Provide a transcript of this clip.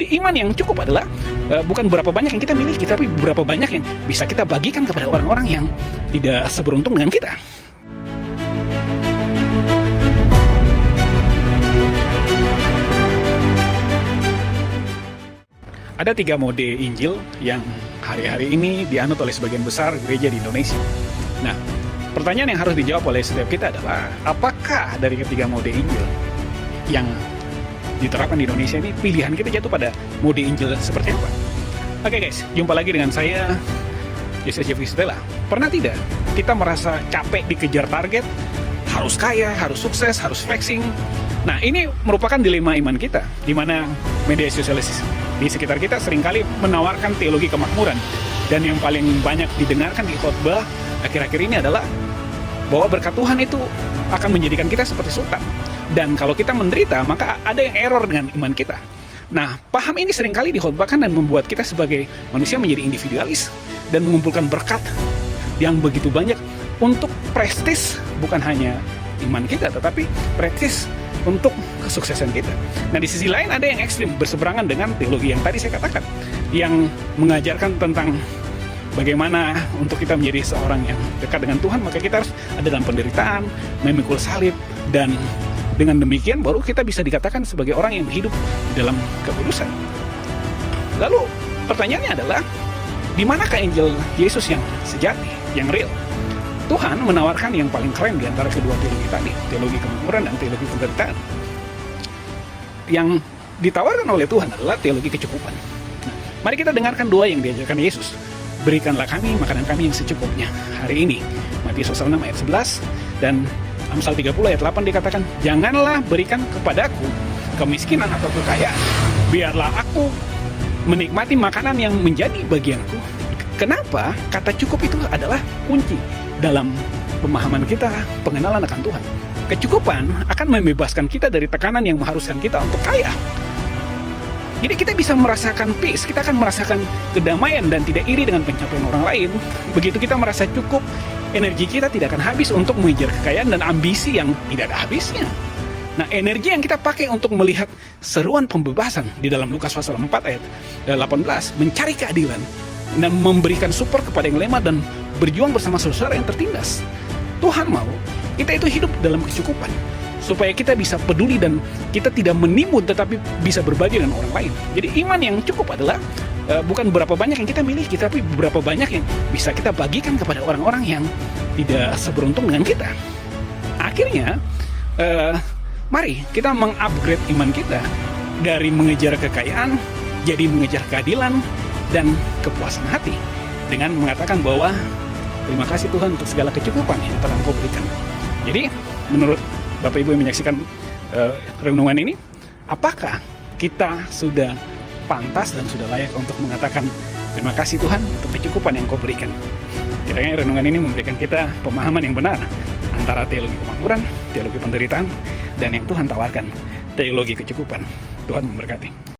Jadi iman yang cukup adalah bukan berapa banyak yang kita miliki, tapi berapa banyak yang bisa kita bagikan kepada orang-orang yang tidak seberuntung dengan kita. Ada 3 mode Injil yang hari-hari ini dianut oleh sebagian besar gereja di Indonesia. Nah, pertanyaan yang harus dijawab oleh setiap kita adalah, apakah dari ketiga mode Injil yang diterapkan di Indonesia ini, pilihan kita jatuh pada mode Injil seperti apa? Oke guys, jumpa lagi dengan saya, Yesus Jeffrey Stella. Pernah tidak kita merasa capek dikejar target, harus kaya, harus sukses, harus flexing? Nah, ini merupakan dilema iman kita, di mana media sosial di sekitar kita seringkali menawarkan teologi kemakmuran. Dan yang paling banyak didengarkan di khotbah akhir-akhir ini adalah bahwa berkat Tuhan itu akan menjadikan kita seperti sultan. Dan kalau kita menderita, maka ada yang error dengan iman kita. Nah, paham ini seringkali dikhotbahkan dan membuat kita sebagai manusia menjadi individualis dan mengumpulkan berkat yang begitu banyak untuk prestis, bukan hanya iman kita, tetapi prestis untuk kesuksesan kita. Nah, di sisi lain ada yang ekstrim, berseberangan dengan teologi yang tadi saya katakan, yang mengajarkan tentang bagaimana untuk kita menjadi seorang yang dekat dengan Tuhan, maka kita harus ada dalam penderitaan, memikul salib, dan dengan demikian baru kita bisa dikatakan sebagai orang yang hidup dalam kekudusan. Lalu pertanyaannya adalah, di manakah Injil Yesus yang sejati, yang real? Tuhan menawarkan yang paling keren di antara kedua teologi tadi, teologi kemakmuran dan teologi penderitaan. Yang ditawarkan oleh Tuhan adalah teologi kecukupan. Nah, mari kita dengarkan doa yang diajarkan Yesus. Berikanlah kami makanan kami yang secukupnya hari ini. Matius 6 ayat 11 dan Amsal 30 ayat 8 dikatakan, janganlah berikan kepadaku kemiskinan atau kekayaan. Biarlah aku menikmati makanan yang menjadi bagianku. Kenapa? Kata cukup itu adalah kunci dalam pemahaman kita, pengenalan akan Tuhan. Kecukupan akan membebaskan kita dari tekanan yang mengharuskan kita untuk kaya. Jadi kita bisa merasakan peace, kita akan merasakan kedamaian dan tidak iri dengan pencapaian orang lain. Begitu kita merasa cukup, energi kita tidak akan habis untuk mengejar kekayaan dan ambisi yang tidak ada habisnya. Nah, energi yang kita pakai untuk melihat seruan pembebasan di dalam Lukas pasal 4 ayat 18, mencari keadilan dan memberikan support kepada yang lemah dan berjuang bersama saudara yang tertindas. Tuhan mau kita itu hidup dalam kecukupan, supaya kita bisa peduli dan kita tidak menimbun tetapi bisa berbagi dengan orang lain. Jadi iman yang cukup adalah bukan berapa banyak yang kita miliki, tapi berapa banyak yang bisa kita bagikan kepada orang-orang yang tidak seberuntung dengan kita. Akhirnya mari kita mengupgrade iman kita dari mengejar kekayaan jadi mengejar keadilan dan kepuasan hati, dengan mengatakan bahwa terima kasih Tuhan untuk segala kecukupan yang telah Engkau berikan. Jadi menurut Bapak Ibu yang menyaksikan renungan ini, apakah kita sudah pantas dan sudah layak untuk mengatakan terima kasih Tuhan untuk kecukupan yang Engkau berikan? Kiranya renungan ini memberikan kita pemahaman yang benar antara teologi kemakmuran, teologi penderitaan, dan yang Tuhan tawarkan, teologi kecukupan. Tuhan memberkati.